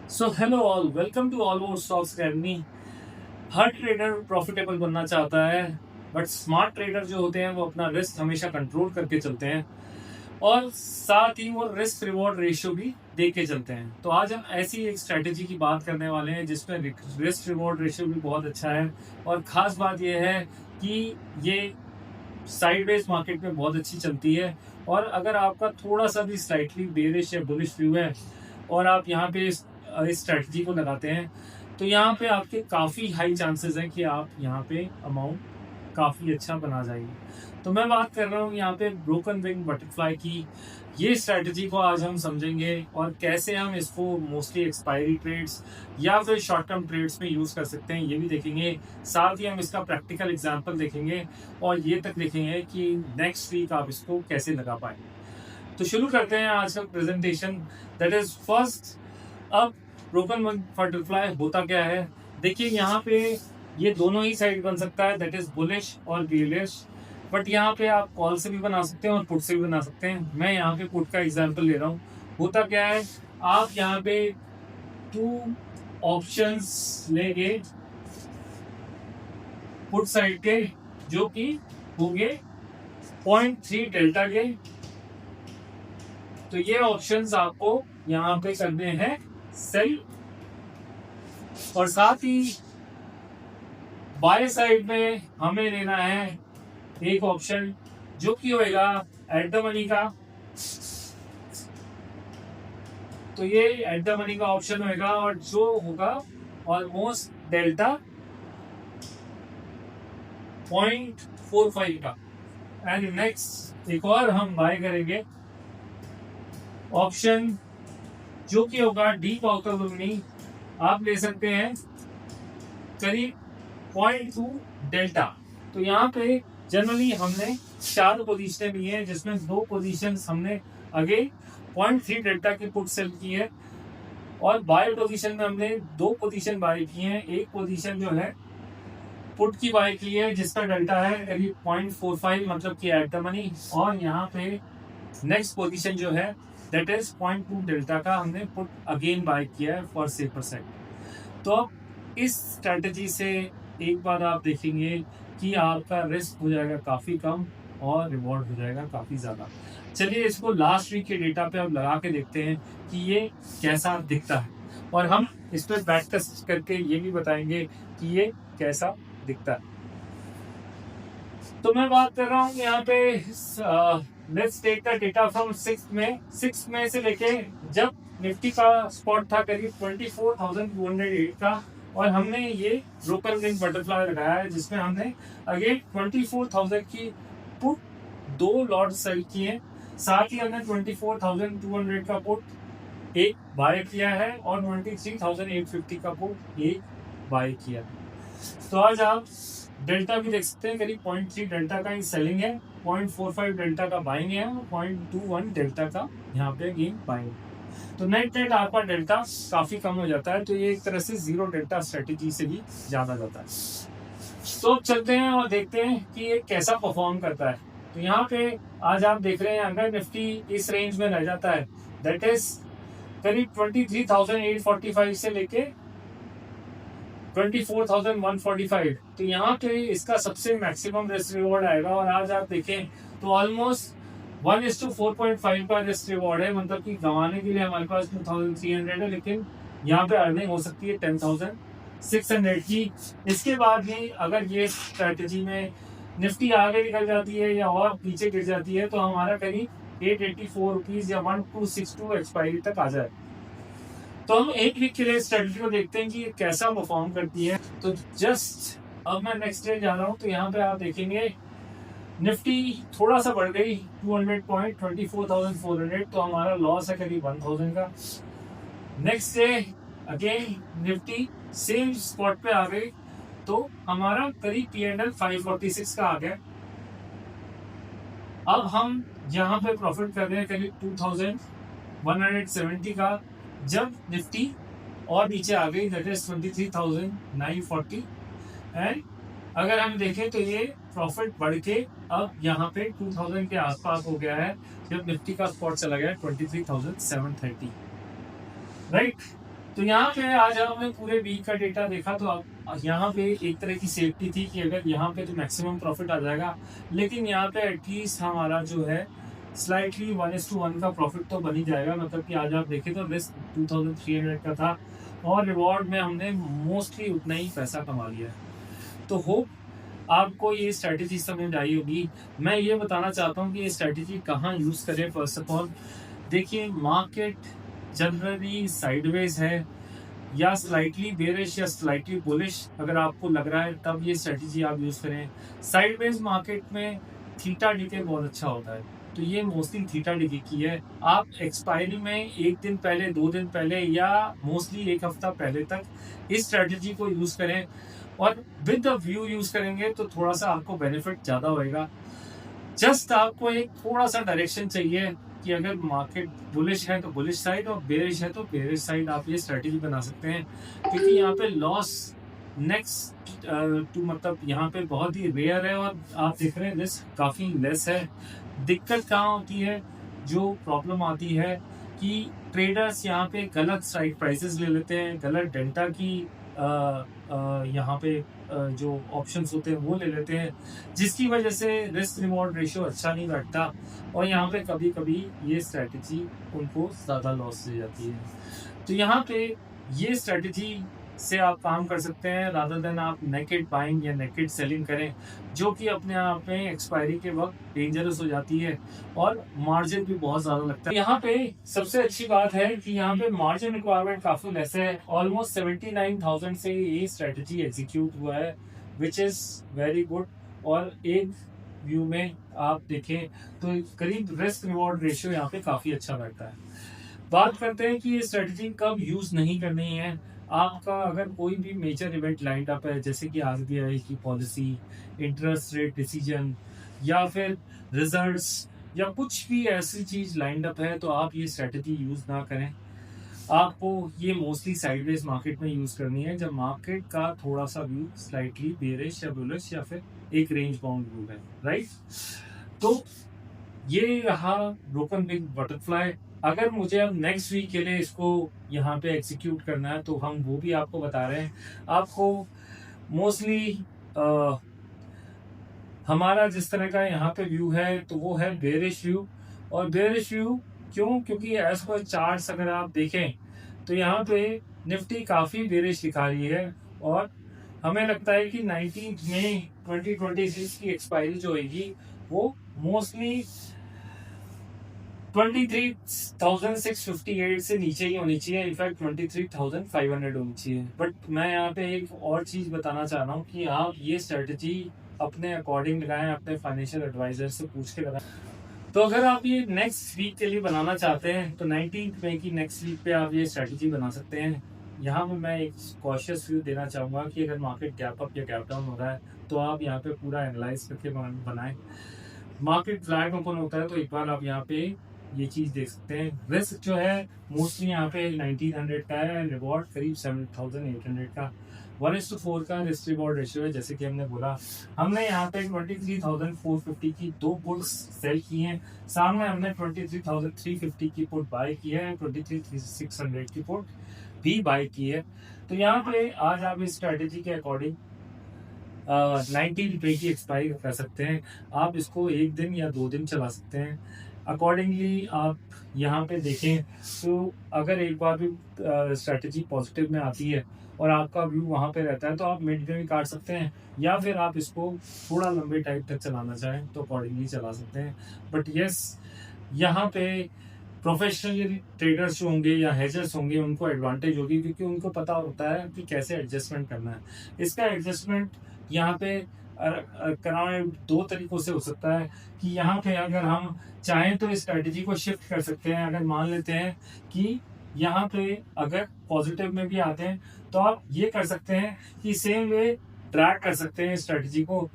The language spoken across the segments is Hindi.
So hello all, welcome to all over stocks academy. हर ट्रेडर प्रॉफिटेबल बनना चाहता है, बट स्मार्ट ट्रेडर जो होते हैं वो अपना रिस्क हमेशा कंट्रोल करके चलते हैं और साथ ही वो रिस्क रिवॉर्ड रेशियो भी देख के चलते हैं। तो आज हम ऐसी एक स्ट्रेटेजी की बात करने वाले हैं जिसमें रिस्क रिवॉर्ड रेशियो भी बहुत अच्छा है और ख़ास बात यह है कि ये साइडवेज मार्केट में बहुत अच्छी चलती है। और अगर आपका थोड़ा सा भी स्लाइटली बेरिश या बुलिश व्यू है और आप यहाँ पे इस स्ट्रेटजी को लगाते हैं तो यहाँ पे आपके काफ़ी हाई चांसेस हैं कि आप यहाँ पे अमाउंट काफ़ी अच्छा बना जाएगी। तो मैं बात कर रहा हूँ यहाँ पे ब्रोकन विंग बटरफ्लाई की। ये स्ट्रेटजी को आज हम समझेंगे और कैसे हम इसको मोस्टली एक्सपायरी ट्रेड्स या फिर शॉर्ट टर्म ट्रेड्स में यूज़ कर सकते हैं, ये भी देखेंगे। साथ ही हम इसका प्रैक्टिकल एग्जांपल देखेंगे और ये तक देखेंगे कि नेक्स्ट वीक आप इसको कैसे लगा पाए। तो शुरू करते हैं आज का प्रेजेंटेशन। दैट इज फर्स्ट, अब ब्रोकन बटरफ्लाई होता क्या है। देखिए यहाँ पे ये दोनों ही साइड बन सकता है, दैट इज बुलिश और बेयरिश। बट यहाँ पे आप कॉल से भी बना सकते हैं और पुट से भी बना सकते हैं। मैं यहाँ पे पुट का एग्जांपल ले रहा हूँ। होता क्या है, आप यहाँ पे 2 ऑप्शंस लेंगे पुट साइड के, जो कि होंगे 0.3 डेल्टा के। तो ये ऑप्शंस आपको यहाँ पे करने हैं सेल, और साथ ही बाय साइड में हमें लेना है एक ऑप्शन जो कि होएगा एट द मनी का। तो ये एट द मनी का ऑप्शन होएगा और जो होगा ऑलमोस्ट डेल्टा 0.45 का। एंड नेक्स्ट एक और हम बाय करेंगे ऑप्शन जो कि होगा deep out of the money. आप ले सकते हैं करीब 0.2 डेल्टा। तो यहाँ पे जनरली हमने 4 पोजीशनें ली हैं, जिसमें 2 पोजीशन हमने आगे 0.3 डेल्टा की पुट सेल की है और बाय पोजीशन में हमने 2 पोजीशन बाय की हैं। एक पोजीशन जो है पुट की बाय की है जिसका डेल्टा है करीब 0.45, मतलब कि एट द मनी। और यहाँ पे नेक्स्ट पोजीशन जो है दैट इज 0.2 डेल्टा का हमने पुट अगेन बाय किया है फॉर सेफर साइड। तो अब इस स्ट्रैटेजी से एक बार आप देखेंगे कि आपका रिस्क हो जाएगा काफ़ी कम और रिवॉर्ड हो जाएगा काफ़ी ज़्यादा। चलिए इसको लास्ट वीक के डेटा पे अब लगा के देखते हैं कि ये कैसा दिखता है, और हम इस पर बैक टेस्ट करके ये भी बताएंगे कि ये कैसा दिखता है। तो मैं बात कर रहा हूँ यहाँ पे let's take the data from 6 मई से लेके जब निफ्टी का स्पॉट था करीब 24,208 का, और हमने ये ब्रोकन विंग बटरफ्लाई लगाया है जिसमें हमने अगेन 24,000 की पुट 2 लॉट सेल किए। साथ ही हमने 24,200 का पुट एक बाय किया है और 23,850 का पुट एक बाय किया। तो आज आप डेल्टा भी देख सकते हैं, करीब 0.3 डेल्टा का ही सेलिंग है, 0.45 डेल्टा का बाइंग है और 0.21 डेल्टा का यहाँ पे गेन बाइंग। तो नेट आपका डेल्टा काफी कम हो जाता है। तो ये एक तरह से 0 डेल्टा स्ट्रेटेजी से भी जाना जाता है। तो चलते हैं और देखते हैं कि ये कैसा परफॉर्म करता है। तो यहाँ पे आज आप देख रहे हैं अगर निफ्टी इस रेंज में रह जाता है, दैट इज करीब 23,845 से लेके 24,145, तो यहाँ पे इसका सबसे मैक्सिमम रिस्क रिवॉर्ड आएगा। और आज आप देखें तो ऑलमोस्ट 1:4.5 का रिस्क रिवॉर्ड है, मतलब कि गंवाने के लिए हमारे पास 2,300 है, लेकिन यहाँ पे अर्निंग हो सकती है 10,600 की। इसके बाद भी अगर ये स्ट्रेटेजी में निफ्टी आगे निकल जाती है या और पीछे गिर जाती है तो हमारा करीब 884 रुपीज या 1262 एक्सपायरी तक आ जाए। तो हम एक वीक के लिए स्ट्रेटजी को देखते हैं कि ये कैसा परफॉर्म करती है। तो जस्ट अब मैं नेक्स्ट डे जा रहा हूँ, तो यहाँ पे आप देखेंगे निफ्टी थोड़ा सा बढ़ गई 200 पॉइंट 24,400, तो हमारा लॉस है करीब 1,000 का। Next day again Nifty same spot पे आ गई, तो हमारा करीब P&L 546 का आ गया। अब हम यहाँ पे प्रॉफिट कर रहे हैं करीब 2,170 का, जब निफ्टी और नीचे आ गई, दैट इज 23,940। एंड अगर हम देखें तो ये प्रॉफिट बढ़ के अब यहाँ पे 2,000 के आसपास हो गया है जब निफ्टी का स्पॉट चला गया 23,730, राइट। तो यहाँ पे आज हमने पूरे वीक का डेटा देखा, तो अब यहाँ पे एक तरह की सेफ्टी थी कि अगर यहाँ पे तो मैक्सिमम प्रॉफिट आ जाएगा, लेकिन यहाँ पे एटलीस्ट हमारा जो है स्लाइटली 1:1 का प्रॉफिट तो बन ही जाएगा। मतलब कि आज आप देखें तो रिस्क 2300 का था और रिवॉर्ड में हमने मोस्टली उतना ही पैसा कमा लिया। तो होप आपको ये स्ट्रैटेजी समझ आई होगी। मैं ये बताना चाहता हूँ कि ये स्ट्रैटेजी कहाँ यूज़ करें। फर्स्ट ऑफ ऑल देखिए, मार्केट जनरली साइडवेज है या स्लाइटली बेरिश या स्लाइटली बुलिश अगर आपको लग रहा है, तब ये स्ट्रेटजी आप यूज़ करें। साइडवेज मार्केट में थीटा डीके बहुत अच्छा होता है, तो ये मोस्टली थीटा डीके की है। आप एक्सपायरी में एक दिन पहले, 2 दिन पहले या मोस्टली एक हफ्ता पहले तक इस स्ट्रेटजी को यूज़ करें और विद द व्यू यूज़ करेंगे तो थोड़ा सा आपको बेनिफिट ज़्यादा होएगा। जस्ट आपको एक थोड़ा सा डायरेक्शन चाहिए कि अगर मार्केट बुलिश है तो बुलिश साइड और बेरिश है तो बेरिश साइड आप ये स्ट्रेटजी बना सकते हैं, क्योंकि यहाँ पे लॉस नेक्स्ट टू मतलब यहाँ पे बहुत ही रेयर है और आप देख रहे हैं रिस्क काफ़ी लेस है। दिक्कत कहाँ होती है, जो प्रॉब्लम आती है कि ट्रेडर्स यहाँ पे गलत स्ट्राइक प्राइसेस ले लेते हैं, गलत डेल्टा की यहाँ पे जो ऑप्शंस होते हैं वो ले लेते हैं, जिसकी वजह से रिस्क रिवॉर्ड रेशियो अच्छा नहीं बैठता और यहाँ पे कभी कभी ये स्ट्रेटजी उनको ज़्यादा लॉस दे जाती है। तो यहाँ पे ये स्ट्रेटजी से आप काम कर सकते हैं रादर देन आप नेकेड बाइंग या नेकेड सेलिंग करें, जो कि अपने आप में एक्सपायरी के वक्त डेंजरस हो जाती है और मार्जिन भी बहुत ज़्यादा लगता है। यहाँ पे सबसे अच्छी बात है कि यहाँ पे मार्जिन रिक्वायरमेंट काफ़ी लेस है। ऑलमोस्ट 79,000 से ये स्ट्रेटजी एग्जीक्यूट हुआ है, विच इज़ वेरी गुड। और एक व्यू में आप देखें तो करीब रिस्क रिवॉर्ड रेशियो यहाँ पे काफ़ी अच्छा बैठता है। बात करते हैं कि ये स्ट्रेटजी कब यूज़ नहीं करनी है। आपका अगर कोई भी मेजर इवेंट लाइंड अप है, जैसे कि आरबीआई की पॉलिसी, इंटरेस्ट रेट डिसीजन या फिर रिजल्ट्स या कुछ भी ऐसी चीज़ लाइंड अप है, तो आप ये स्ट्रेटजी यूज़ ना करें। आपको ये मोस्टली साइडवेज मार्केट में यूज़ करनी है, जब मार्केट का थोड़ा सा व्यू स्लाइटली बेरिश या बुलिश या फिर एक रेंज बाउंड व्यू है, राइट। तो ये रहा ब्रोकन विंग बटरफ्लाई। अगर मुझे अब नेक्स्ट वीक के लिए इसको यहाँ पे एग्जीक्यूट करना है तो हम वो भी आपको बता रहे हैं। आपको मोस्टली हमारा जिस तरह का यहाँ पे व्यू है तो वो है बेरिश व्यू। और बेरिश व्यू क्यों? क्योंकि एज पर चार्ट्स अगर आप देखें तो यहाँ पे निफ्टी काफ़ी बेरिश दिखा रही है और हमें लगता है कि 19 मई 2026 की एक्सपायरी जो होगी वो मोस्टली 23,658 से नीचे ही होनी चाहिए, इनफैक्ट 23,500 होनी चाहिए। बट मैं यहाँ पे एक और चीज़ बताना चाह रहा हूँ कि आप ये स्ट्रेटजी अपने अकॉर्डिंग लगाएं, अपने फाइनेंशियल एडवाइजर से पूछ के लगाएं। तो अगर आप ये नेक्स्ट वीक के लिए बनाना चाहते हैं तो 19 मई की नेक्स्ट वीक पे आप ये स्ट्रेटजी बना सकते हैं। यहाँ पे मैं एक कॉशियस व्यू देना चाहूँगा कि अगर मार्केट गैप अप या गैप डाउन हो रहा है तो आप यहाँ पे पूरा एनालाइज करके बनाएं। मार्केट फ्लैग ओपन होता है तो एक बार आप यहाँ पे ये चीज़ देख सकते हैं। रिस्क जो है मोस्टली यहाँ पे 1900 का है, रिवॉर्ड करीब 7,800 का। 1:4 का रिस्क रिवॉर्ड रेशियो है। जैसे कि हमने बोला, हमने यहाँ पे 23,450 की 2 पुट्स सेल की हैं, सामने हमने 23,350 की पुट बाय की है, 23,600 की पुट भी बाय की है। तो यहाँ पे आज आप इस स्ट्रेटेजी के अकॉर्डिंग 19 रुपये की एक्सपायरी कर सकते हैं। आप इसको 1 दिन या 2 दिन चला सकते हैं। अकॉर्डिंगली आप यहाँ पे देखें तो अगर एक बार भी स्ट्रेटजी पॉजिटिव में आती है और आपका व्यू वहाँ पे रहता है तो आप मिड में भी काट सकते हैं, या फिर आप इसको थोड़ा लंबे टाइम तक चलाना चाहें तो अकॉर्डिंगली चला सकते हैं। बट यस, यहाँ पे प्रोफेशनल ट्रेडर्स जो होंगे या हेजर्स होंगे उनको एडवांटेज होगी, क्योंकि उनको पता होता है कि कैसे एडजस्टमेंट करना है। इसका एडजस्टमेंट यहाँ पे कराने 2 तरीकों से हो सकता है कि यहाँ पे अगर हम चाहें तो इस स्ट्रेटजी को शिफ्ट कर सकते हैं। अगर मान लेते हैं कि यहाँ पे अगर पॉजिटिव में भी आते हैं तो आप ये कर सकते हैं कि सेम वे ट्रैक कर सकते हैं स्ट्रेटजी को,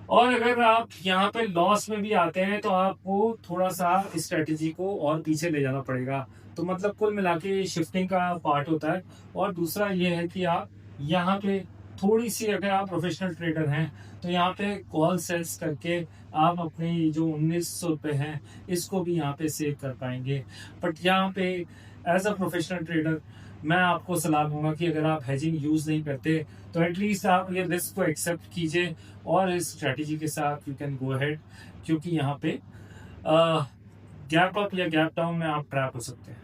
और अगर आप यहाँ पे लॉस में भी आते हैं तो आपको थोड़ा सा स्ट्रेटजी को और पीछे ले जाना पड़ेगा। तो मतलब कुल मिला के शिफ्टिंग का पार्ट होता है। और दूसरा ये है कि आप यहाँ पे थोड़ी सी, अगर आप प्रोफेशनल ट्रेडर हैं तो यहाँ पे कॉल सेल्स करके आप अपने जो 1900 रुपये हैं इसको भी यहाँ पे सेव कर पाएंगे। बट यहाँ पे एज अ प्रोफेशनल ट्रेडर मैं आपको सलाह दूंगा कि अगर आप हेजिंग यूज़ नहीं करते तो एटलीस्ट आप ये रिस्क को एक्सेप्ट कीजिए और इस स्ट्रेटजी के साथ यू कैन गो अहेड, क्योंकि यहाँ पे गैप अप या गैप डाउन में आप ट्रैप हो सकते हैं।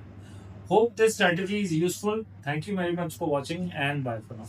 Hope this strategy is useful. Thank you very much for watching and bye for now.